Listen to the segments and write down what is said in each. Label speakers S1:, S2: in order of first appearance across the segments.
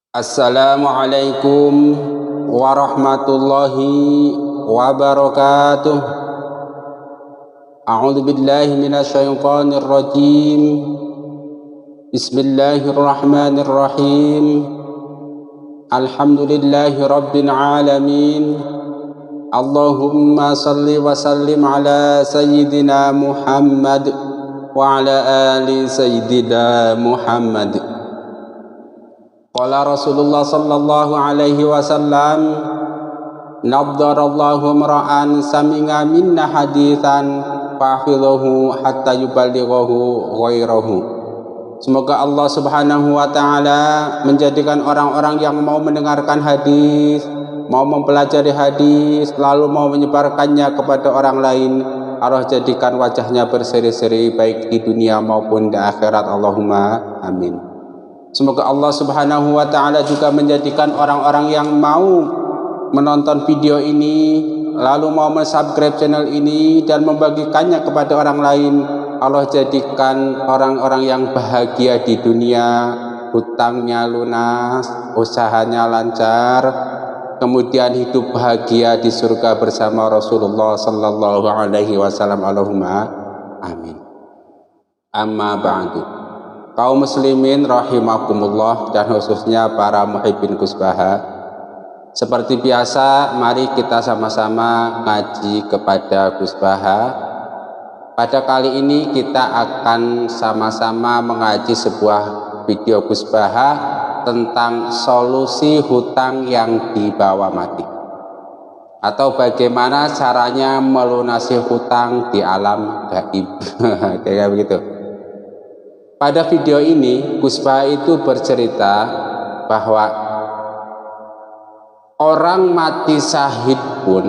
S1: Assalamualaikum warahmatullahi wabarakatuh. A'udzu billahi minasyaitonir rajim. Bismillahirrahmanirrahim. Alhamdulillahi rabbil alamin. Allahumma salli wa sallim ala sayyidina Muhammad wa ala ali sayyidina Muhammad. Qala Rasulullah sallallahu alaihi wasallam, naddarallahu mar'an sami'a minna haditsan fahfidhahu hatta yuballighahu ghairahu. Semoga Allah Subhanahu wa taala menjadikan orang-orang yang mau mendengarkan hadis, mau mempelajari hadis, lalu mau menyebarkannya kepada orang lain, Allah jadikan wajahnya berseri-seri baik di dunia maupun di akhirat. Allahumma amin. Semoga Allah Subhanahu wa taala juga menjadikan orang-orang yang mau menonton video ini lalu mau subscribe channel ini dan membagikannya kepada orang lain, Allah jadikan orang-orang yang bahagia di dunia, hutangnya lunas, usahanya lancar, kemudian hidup bahagia di surga bersama Rasulullah sallallahu alaihi wasallam. Allahumma amin. Amma ba'du. Kaum muslimin rahimakumullah dan khususnya para muhibbin Gus Baha, seperti biasa mari kita sama-sama ngaji kepada Gus Baha. Pada kali ini kita akan sama-sama mengaji sebuah video Gus Baha tentang solusi hutang yang dibawa mati, atau bagaimana caranya melunasi hutang di alam gaib. Kayak begitu. Pada video ini Gus Baha itu bercerita bahwa orang mati syahid pun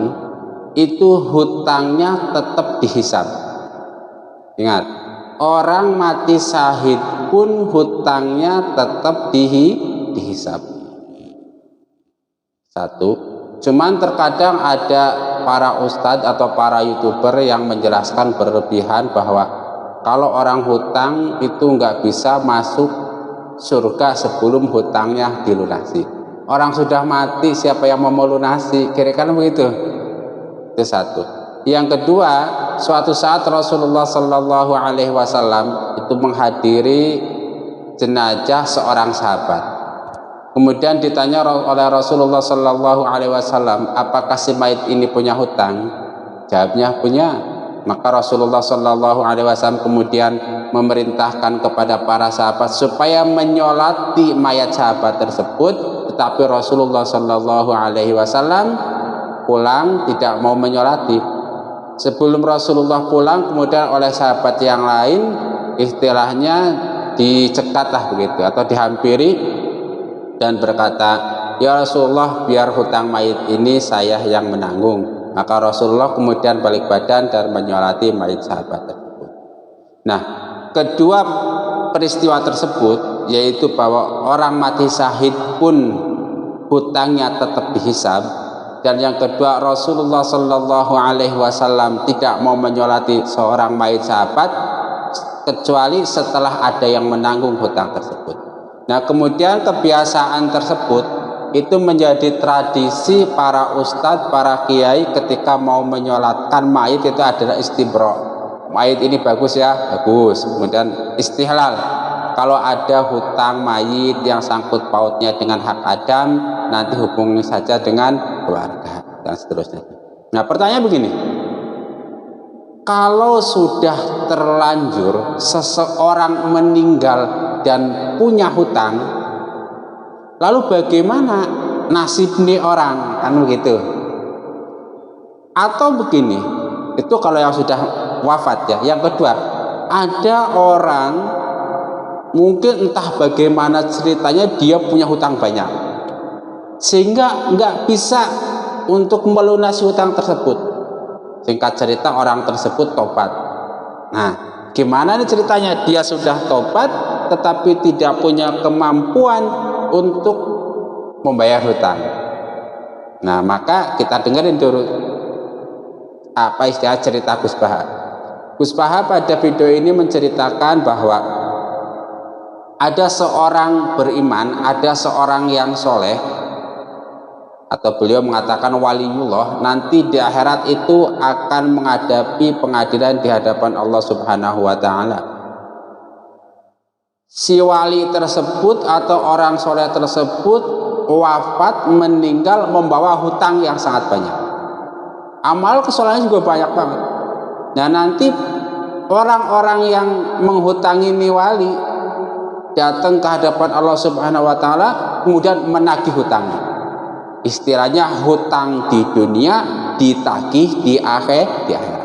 S1: itu hutangnya tetap dihisab. Ingat, orang mati syahid pun hutangnya tetap dihisab. Satu, cuman terkadang ada para ustadz atau para youtuber yang menjelaskan berlebihan bahwa kalau orang hutang itu nggak bisa masuk surga sebelum hutangnya dilunasi. Orang sudah mati siapa yang mau melunasi? Kira-kira begitu. Itu satu. Yang kedua, suatu saat Rasulullah Sallallahu Alaihi Wasallam itu menghadiri jenazah seorang sahabat. Kemudian ditanya oleh Rasulullah Sallallahu Alaihi Wasallam, apakah si mayit ini punya hutang? Jawabnya punya. Maka Rasulullah Sallallahu Alaihi Wasallam kemudian memerintahkan kepada para sahabat supaya menyolati mayat sahabat tersebut. Tetapi Rasulullah Sallallahu Alaihi Wasallam pulang tidak mau menyolati. Sebelum Rasulullah pulang, kemudian oleh sahabat yang lain istilahnya dicekatlah begitu atau dihampiri dan berkata, ya Rasulullah, biar hutang mayit ini saya yang menanggung. Maka Rasulullah kemudian balik badan dan menyolati mayit sahabat tersebut. Nah, kedua peristiwa tersebut yaitu bahwa orang mati syahid pun hutangnya tetap dihisab, dan yang kedua Rasulullah Shallallahu Alaihi Wasallam tidak mau menyolati seorang mayit sahabat kecuali setelah ada yang menanggung hutang tersebut. Nah, kemudian kebiasaan tersebut itu menjadi tradisi para ustadz, para kiai ketika mau menyolatkan mayit itu adalah istibro. Mayit ini bagus ya, bagus. Kemudian istihlal. Kalau ada hutang mayit yang sangkut pautnya dengan hak Adam, nanti hubungi saja dengan keluarga dan seterusnya. Nah, pertanyaan begini. Kalau sudah terlanjur seseorang meninggal dan punya hutang, lalu bagaimana nasib nih orang, kan begitu? Atau begini, itu kalau yang sudah wafat ya. Yang kedua, ada orang mungkin entah bagaimana ceritanya dia punya hutang banyak, sehingga nggak bisa untuk melunasi hutang tersebut. Singkat cerita orang tersebut tobat. Nah, gimana nih ceritanya? Dia sudah tobat tetapi tidak punya kemampuan untuk membayar hutang. Nah, maka kita dengerin dulu apa istilah cerita Gus Baha. Gus Baha pada video ini menceritakan bahwa ada seorang beriman, ada seorang yang soleh, atau beliau mengatakan waliullah, nanti di akhirat itu akan menghadapi pengadilan di hadapan Allah Subhanahu wa Ta'ala. Si wali tersebut atau orang soleh tersebut wafat, meninggal membawa hutang yang sangat banyak. Amal kesolehan juga banyak banget. Nah, nanti orang-orang yang menghutangi ini wali datang ke hadapan Allah Subhanahu wa Ta'ala, kemudian menagih hutangnya. Istilahnya hutang di dunia ditagih di akhirat.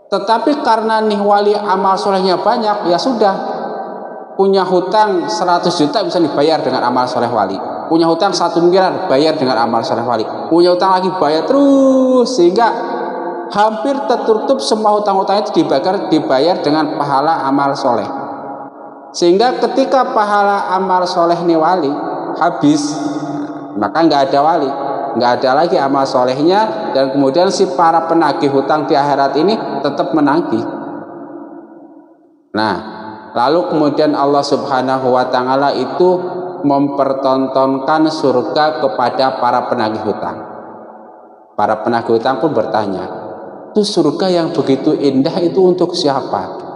S1: Tetapi karena nih wali amal solehnya banyak, ya sudah, punya hutang 100 juta bisa dibayar dengan amal soleh wali, punya hutang 1 miliar bayar dengan amal soleh wali, punya hutang lagi bayar terus, sehingga hampir tertutup semua hutang-hutang itu dibayar dengan pahala amal soleh. Sehingga ketika pahala amal soleh nih wali habis, maka nggak ada wali, nggak ada lagi amal solehnya, dan kemudian si para penagih hutang di akhirat ini tetap menagih. Nah, lalu kemudian Allah Subhanahu wa Ta'ala itu mempertontonkan surga kepada para penagih hutang. Para penagih hutang pun bertanya, itu surga yang begitu indah itu untuk siapa?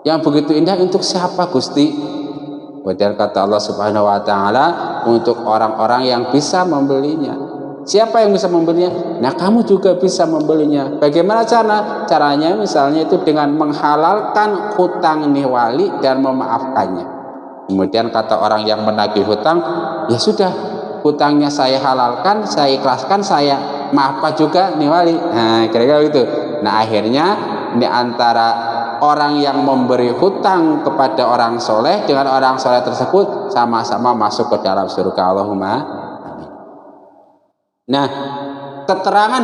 S1: Yang begitu indah untuk siapa, Gusti? Kemudian kata Allah Subhanahu wa Ta'ala, untuk orang-orang yang bisa membelinya. Siapa yang bisa membelinya? Nah, kamu juga bisa membelinya. Bagaimana caranya? Misalnya itu dengan menghalalkan hutang nih wali dan memaafkannya. Kemudian kata orang yang menagih hutang, ya sudah, hutangnya saya halalkan, saya ikhlaskan, saya maafkan juga nih wali. Nah, kira-kira gitu. Nah, akhirnya di antara orang yang memberi hutang kepada orang soleh dengan orang soleh tersebut sama-sama masuk ke dalam surga. Allahumma. Nah, keterangan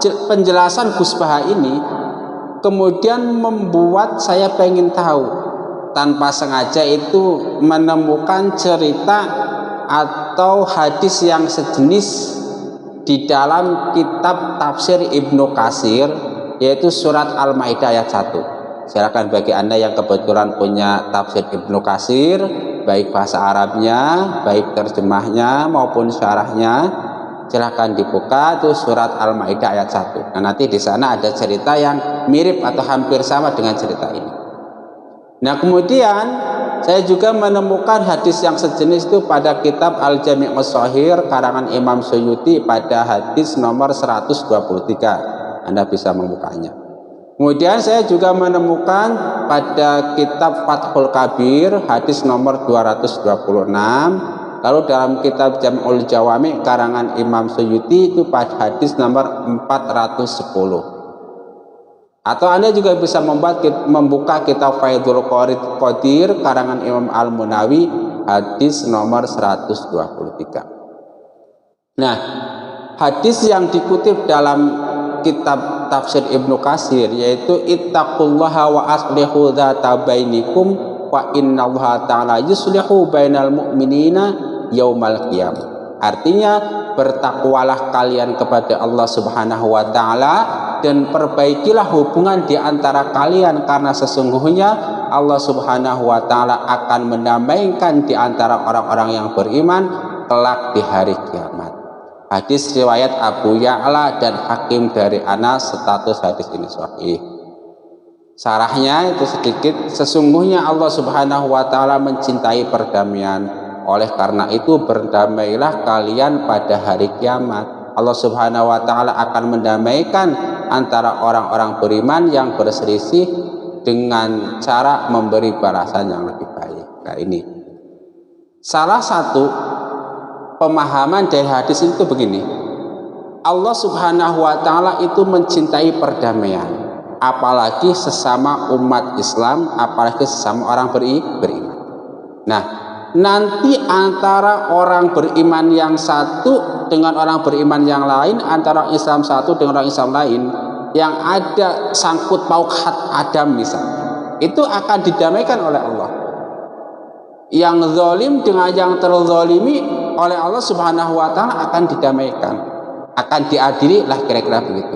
S1: penjelasan Gus Baha ini kemudian membuat saya pengen tahu, tanpa sengaja itu menemukan cerita atau hadis yang sejenis di dalam kitab tafsir Ibnu Katsir, yaitu surat Al-Maidah ayat 1. Silakan bagi Anda yang kebetulan punya tafsir Ibnu Katsir, baik bahasa Arabnya, baik terjemahnya maupun syarahnya, silakan dibuka tuh surat Al-Maidah ayat 1. Nah, nanti di sana ada cerita yang mirip atau hampir sama dengan cerita ini. Nah, kemudian saya juga menemukan hadis yang sejenis itu pada kitab Al-Jami' As-Shahir karangan Imam Suyuti pada hadis nomor 123. Anda bisa membukanya. Kemudian saya juga menemukan pada kitab Fathul Kabir hadis nomor 226. Lalu dalam kitab Jam'ul Jawami karangan Imam Suyuti itu pada hadis nomor 410. Atau Anda juga bisa membuka kitab Faidul Qadir karangan Imam Al-Munawi hadis nomor 123. Nah, hadis yang dikutip dalam kitab tafsir Ibnu Katsir yaitu ittaqullaha wa aslihu dzata bainikum wa innallaha ta'ala yuslihu bainal mu'minina yaumal qiyamah. Artinya, bertakwalah kalian kepada Allah Subhanahu wa Ta'ala dan perbaikilah hubungan di antara kalian, karena sesungguhnya Allah Subhanahu wa Ta'ala akan mendamaikan di antara orang-orang yang beriman kelak di hari kiamat. Hadis riwayat Abu Ya'la dan Hakim dari Anas, status hadis ini sahih. Sarahnya itu sedikit, sesungguhnya Allah Subhanahu wa Ta'ala mencintai perdamaian. Oleh karena itu berdamailah kalian pada hari kiamat. Allah Subhanahu wa Ta'ala akan mendamaikan antara orang-orang beriman yang berselisih dengan cara memberi balasan yang lebih baik. Nah, ini salah satu pemahaman dari hadis itu begini. Allah Subhanahu wa Ta'ala itu mencintai perdamaian, apalagi sesama umat Islam, apalagi sesama orang beriman. Nah, nanti antara orang beriman yang satu dengan orang beriman yang lain, antara Islam satu dengan orang Islam lain, yang ada sangkut paut had Adam misalnya, itu akan didamaikan oleh Allah. Yang zalim dengan yang terzalimi oleh Allah Subhanahu wa Ta'ala akan didamaikan, akan diadili lah, kira-kira begitu.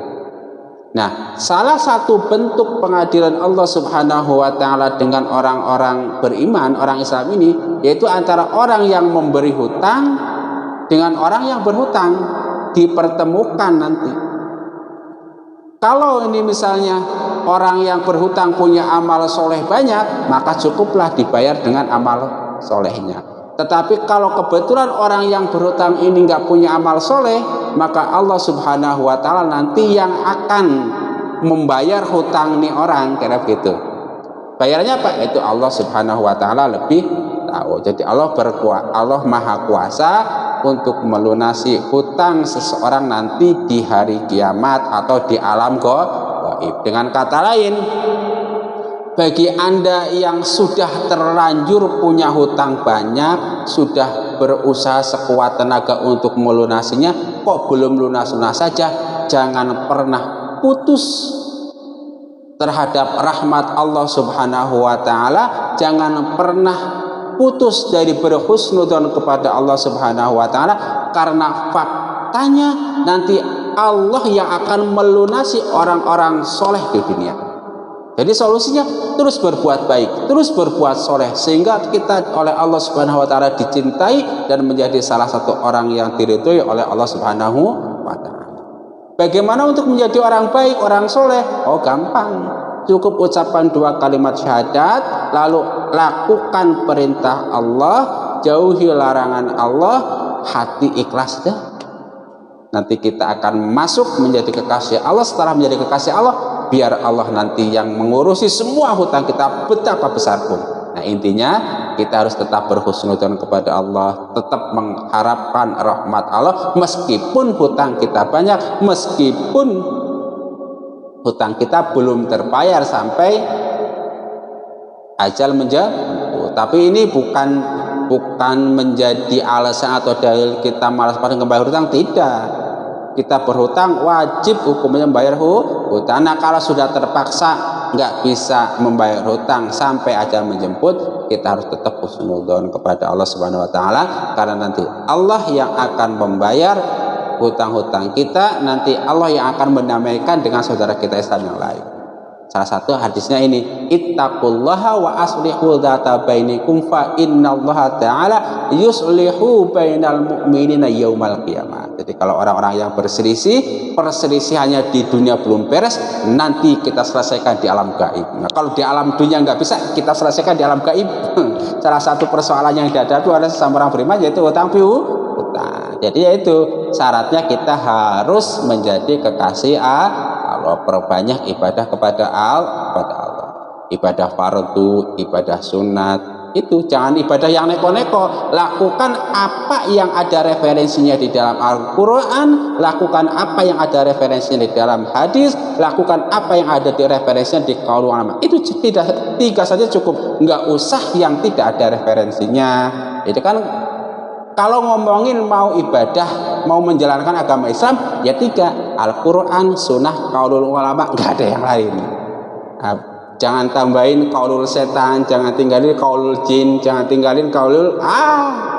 S1: Nah, salah satu bentuk pengadilan Allah Subhanahu wa taala dengan orang-orang beriman, orang Islam ini, yaitu antara orang yang memberi hutang dengan orang yang berhutang, dipertemukan nanti. Kalau ini misalnya orang yang berhutang punya amal soleh banyak, maka cukuplah dibayar dengan amal solehnya. Tetapi kalau kebetulan orang yang berhutang ini nggak punya amal soleh, maka Allah Subhanahu wa taala nanti yang akan membayar hutang nih orang, kira begitu. Bayarnya apa? Itu Allah Subhanahu wa taala lebih tahu. Jadi Allah Maha Kuasa untuk melunasi hutang seseorang nanti di hari kiamat atau di alam gaib. Dengan kata lain, bagi Anda yang sudah terlanjur punya hutang banyak, sudah berusaha sekuat tenaga untuk melunasinya, kok belum lunas-lunas saja, jangan pernah putus terhadap rahmat Allah Subhanahu wa taala, jangan pernah putus dari berhusnudzon kepada Allah Subhanahu wa taala, karena faktanya nanti Allah yang akan melunasi orang-orang soleh di dunia. Jadi solusinya terus berbuat baik, terus berbuat soleh, sehingga kita oleh Allah Subhanahu wa taala dicintai dan menjadi salah satu orang yang diridhoi oleh Allah Subhanahu wa taala. Bagaimana untuk menjadi orang baik, orang soleh? Oh, gampang. Cukup ucapan 2 kalimat syahadat, lalu lakukan perintah Allah, jauhi larangan Allah, hati ikhlas dah. Nanti kita akan masuk menjadi kekasih Allah. Setelah menjadi kekasih Allah, biar Allah nanti yang mengurusi semua hutang kita betapa besar pun. Nah, intinya kita harus tetap berhusnudzon kepada Allah, tetap mengharapkan rahmat Allah meskipun hutang kita banyak, meskipun hutang kita belum terbayar sampai ajal menjemput. Tapi ini bukan menjadi alasan atau dalil kita malas pada membayar hutang, tidak. Kita berhutang wajib hukumnya membayar hutang. Nah, kalau sudah terpaksa nggak bisa membayar hutang sampai ajal menjemput, kita harus tetap husnudzon kepada Allah Subhanahu wa taala, karena nanti Allah yang akan membayar hutang-hutang kita, nanti Allah yang akan mendamaikan dengan saudara kita Islam yang lain. Salah satu hadisnya ini, ittaqullaha wa aslihu dzata bainikum fa innallaha ta'ala yuslihu bainal mu'minina yaumal qiyamah. Jadi kalau orang-orang yang berselisih, perselisihannya di dunia belum beres, nanti kita selesaikan di alam gaib. Nah, kalau di alam dunia nggak bisa, kita selesaikan di alam gaib. Salah satu persoalan yang dihadapi oleh sesama orang beriman yaitu hutang piutang. Jadi yaitu syaratnya kita harus menjadi kekasih Allah, perbanyak ibadah kepada Allah, ibadah fardu, ibadah sunat. Itu jangan ibadah yang neko-neko. Lakukan apa yang ada referensinya di dalam Al-Quran, lakukan apa yang ada referensinya di dalam hadis, lakukan apa yang ada di referensinya di qaul ulama. Itu tidak, 3 saja cukup, nggak usah yang tidak ada referensinya. Itu kan kalau ngomongin mau ibadah, mau menjalankan agama Islam, ya 3, Al-Quran, sunnah, qaulul ulama, nggak ada yang lain. Nah, jangan tambahin qaulul setan, jangan tinggalin qaulul jin, jangan tinggalin qaulul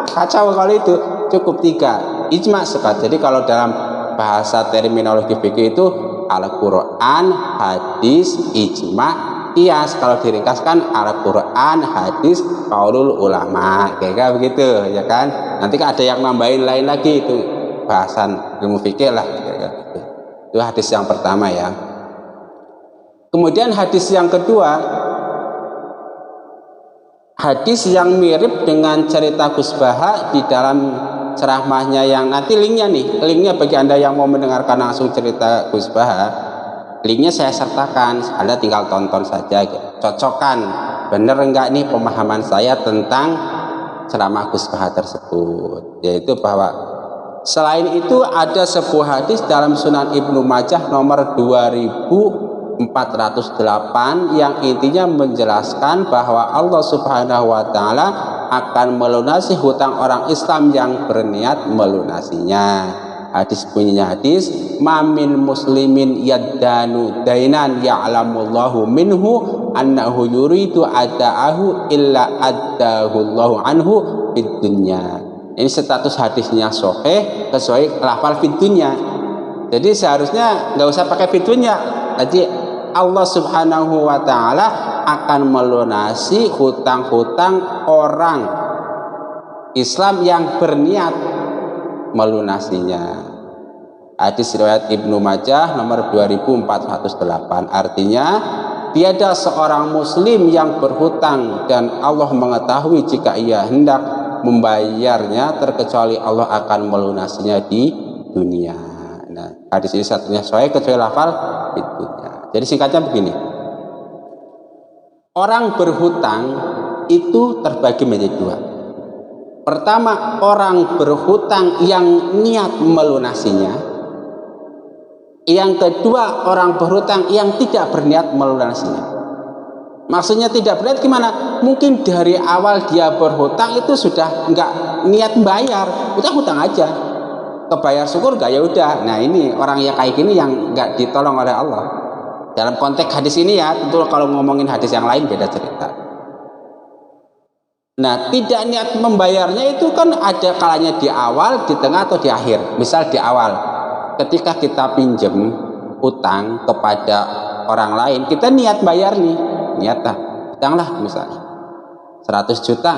S1: kacau kalau itu. Cukup 3, ijma sekat. Jadi kalau dalam bahasa terminologi fikih itu Al-Quran, hadis, ijma, qiyas. Kalau diringkaskan Al-Quran, hadis, qaulul ulama, kayak begitu ya kan. Nanti kan ada yang nambahin lain lagi, itu bahasan ilmu fikih lah. Itu hadis yang pertama ya. Kemudian hadis yang kedua, hadis yang mirip dengan cerita Gus Baha di dalam ceramahnya yang nanti linknya bagi Anda yang mau mendengarkan langsung cerita Gus Baha, linknya saya sertakan, Anda tinggal tonton saja, cocokkan bener enggak nih pemahaman saya tentang ceramah Gus Baha tersebut, yaitu bahwa selain itu ada sebuah hadis dalam Sunan Ibnu Majah nomor 2408 yang intinya menjelaskan bahwa Allah Subhanahu wa taala akan melunasi hutang orang Islam yang berniat melunasinya. Hadis bunyinya hadis, mamin muslimin yaddanu dainan ya'lamullahu minhu annahu yuridu ada'ahu illa addahullahu anhu fid dunya. Ini status hadisnya sahih sesuai lafal fid dunya. Jadi seharusnya nggak usah pakai fid dunya, Jadi Allah Subhanahu wa ta'ala akan melunasi hutang-hutang orang Islam yang berniat melunasinya. Hadis riwayat Ibnu Majah nomor 2408. Artinya, tiada seorang muslim yang berhutang dan Allah mengetahui jika ia hendak membayarnya, terkecuali Allah akan melunasinya di dunia. Nah, hadis ini satunya sahih kecuali lafal itu. Jadi singkatnya begini, orang berhutang itu terbagi menjadi dua. Pertama, orang berhutang yang niat melunasinya. Yang kedua, orang berhutang yang tidak berniat melunasinya. Maksudnya tidak berniat gimana? Mungkin dari awal dia berhutang itu sudah enggak niat bayar, udah hutang aja. Kebayar syukur gak ya udah. Nah, ini orang yang kayak gini yang enggak ditolong oleh Allah. Dalam konteks hadis ini ya, tentu kalau ngomongin hadis yang lain beda cerita. Nah, tidak niat membayarnya itu kan ada kalanya di awal, di tengah atau di akhir. Misal di awal, ketika kita pinjam utang kepada orang lain, kita niat bayar nih, niat lah, utanglah misalnya 100 juta,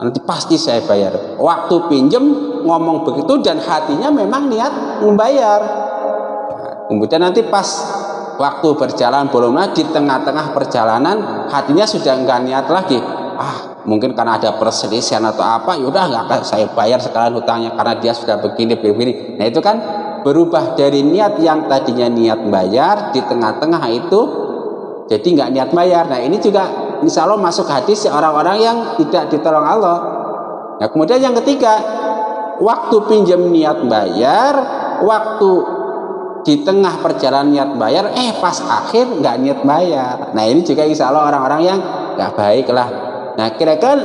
S1: nanti pasti saya bayar. Waktu pinjam ngomong begitu dan hatinya memang niat membayar. Nah, kemudian nanti pas waktu berjalan belum, di tengah-tengah perjalanan hatinya sudah enggak niat lagi. Mungkin karena ada perselisihan atau apa, yaudah nggak akan saya bayar sekalian hutangnya karena dia sudah begini. Nah, itu kan berubah dari niat yang tadinya niat bayar di tengah-tengah itu jadi nggak niat bayar. Nah, ini juga insya Allah masuk hadis orang-orang yang tidak ditolong Allah. Nah, kemudian yang ketiga, waktu pinjam niat bayar, waktu di tengah perjalanan niat bayar, pas akhir nggak niat bayar. Nah, ini juga insya Allah orang-orang yang nggak baik lah. Nah, kira-kira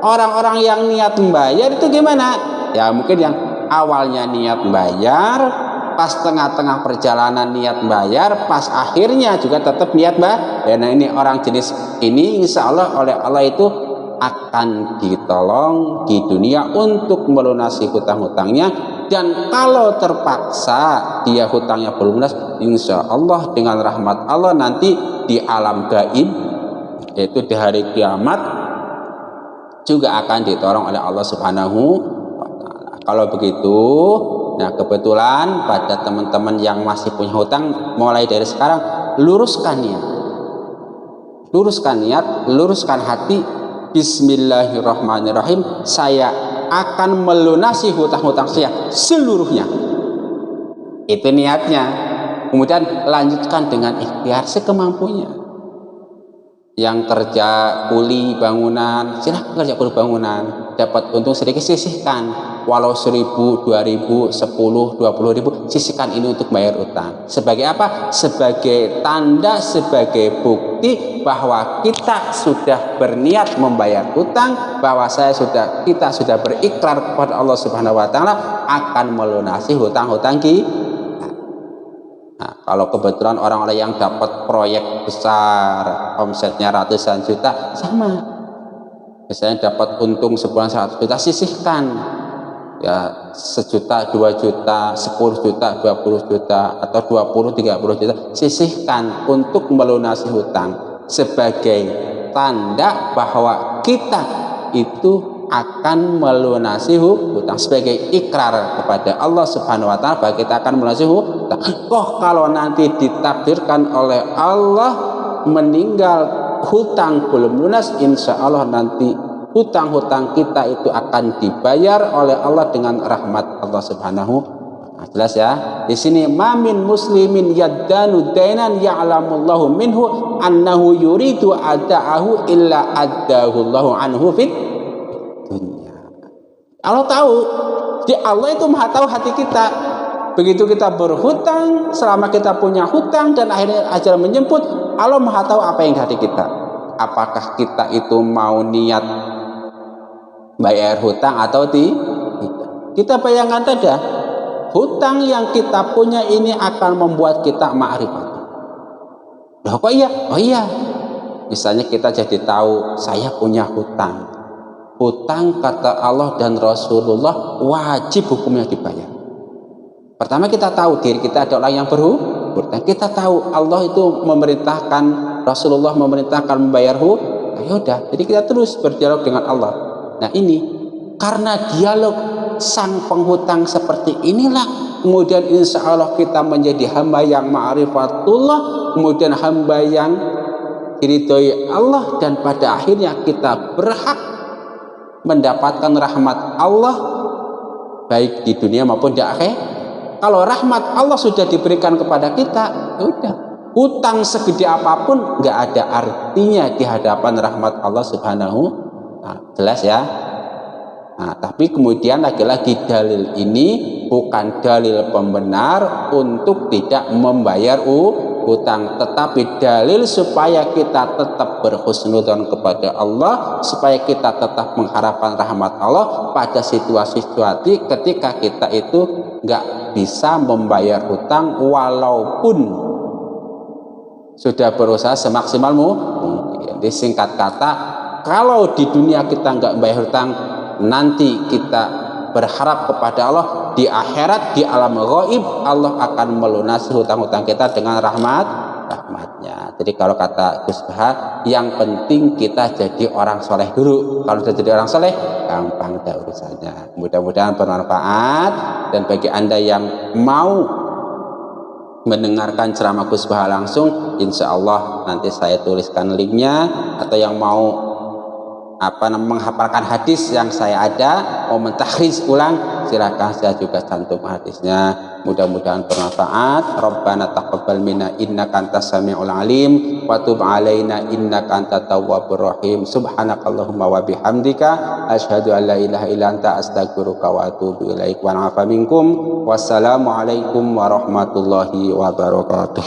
S1: orang-orang yang niat membayar itu gimana? Ya, mungkin yang awalnya niat bayar, pas tengah-tengah perjalanan niat bayar, pas akhirnya juga tetap niat bayar. Nah, ini orang jenis ini insya Allah oleh Allah itu akan ditolong di dunia untuk melunasi hutang-hutangnya. Dan kalau terpaksa dia hutangnya belum lunas, insya Allah dengan rahmat Allah nanti di alam gaib, yaitu di hari kiamat, juga akan ditolong oleh Allah Subhanahu wa ta'ala. Kalau begitu, nah kebetulan pada teman-teman yang masih punya hutang, mulai dari sekarang luruskan niat, luruskan hati. Bismillahirrahmanirrahim, saya akan melunasi hutang-hutang saya seluruhnya. Itu niatnya. Kemudian lanjutkan dengan ikhtiar sekemampunya. Yang kerja kuli bangunan, silahkan kerja kuli bangunan, dapat untung sedikit sisihkan, walau 1.000, 2.000, 10, 20.000, sisihkan ini untuk bayar utang. Sebagai apa? Sebagai tanda, sebagai bukti bahwa kita sudah berniat membayar utang, bahwa kita sudah berikrar kepada Allah Subhanahu wa ta'ala akan melunasi hutang-hutang kita. Nah, kalau kebetulan orang-orang yang dapat proyek besar, omsetnya ratusan juta, sama. Misalnya dapat untung sebulan 100 juta, sisihkan. Ya, 1 juta, 2 juta, 10 juta, 20 juta, atau 20, 30 juta, sisihkan untuk melunasi hutang. Sebagai tanda bahwa kita itu akan melunasi hutang, sebagai ikrar kepada Allah Subhanahu wa ta'ala bahwa kita akan melunasi hutang. Kalau nanti ditakdirkan oleh Allah meninggal hutang belum lunas, insya Allah nanti hutang-hutang kita itu akan dibayar oleh Allah dengan rahmat Allah Subhanahu wa ta'ala. Jelas ya? Di sini mamin muslimin yaddanu dainan ya'lamullahu minhu annahu yuridu ada'ahu illa addahu Allahu anhu fit dunia. Allah tahu, Allah itu maha tahu hati kita. Begitu kita berhutang, selama kita punya hutang dan akhirnya ajal menjemput, Allah maha tahu apa yang di hati kita. Apakah kita itu mau niat bayar hutang atau tidak? Kita bayangkan saja, hutang yang kita punya ini akan membuat kita ma'rifat. Loh kok iya? Oh iya. Misalnya kita jadi tahu saya punya hutang. Hutang kata Allah dan Rasulullah wajib hukumnya dibayar. Pertama kita tahu diri kita ada orang yang berhutang. hutang. Kita tahu Allah itu memerintahkan, Rasulullah memerintahkan membayar hutang. Ya udah, jadi kita terus berdialog dengan Allah. Nah ini karena dialog sang penghutang seperti inilah, kemudian insya Allah kita menjadi hamba yang ma'rifatullah, kemudian hamba yang diridhoi Allah, dan pada akhirnya kita berhak mendapatkan rahmat Allah baik di dunia maupun di akhirat. Kalau rahmat Allah sudah diberikan kepada kita, ya udah, hutang segede apapun nggak ada artinya di hadapan rahmat Allah Subhanahu. Nah, jelas ya. Nah, tapi kemudian lagi-lagi dalil ini bukan dalil pembenar untuk tidak membayar hutang, tetapi dalil supaya kita tetap berhusnudzon kepada Allah, supaya kita tetap mengharapkan rahmat Allah pada situasi-situasi ketika kita itu nggak bisa membayar hutang walaupun sudah berusaha semaksimal mungkin. Disingkat kata, kalau di dunia kita nggak bayar hutang, nanti kita berharap kepada Allah di akhirat, di alam ghaib, Allah akan melunasi hutang-hutang kita dengan rahmatnya. Jadi kalau kata Gus Bahar, yang penting kita jadi orang soleh dulu. Kalau sudah jadi orang soleh, gampang dah urusannya. Mudah-mudahan bermanfaat, dan bagi Anda yang mau mendengarkan ceramah Gus Bahar langsung, insya Allah nanti saya tuliskan linknya, atau yang mau menghafalkan hadis yang saya ada, mau mentahriz ulang, silakan, saya juga cantum hadisnya. Mudah-mudahan bermanfaat. Rabbana taqabbal minna innaka antas samiul alim wa tub alaina innaka antat tawwabur rahim. Subhanakallahumma wa bihamdika asyhadu an la ilaha illa anta astaghfiruka wa atubu ilaik. Wa afa minkum. Wassalamu alaikum warahmatullahi wabarakatuh.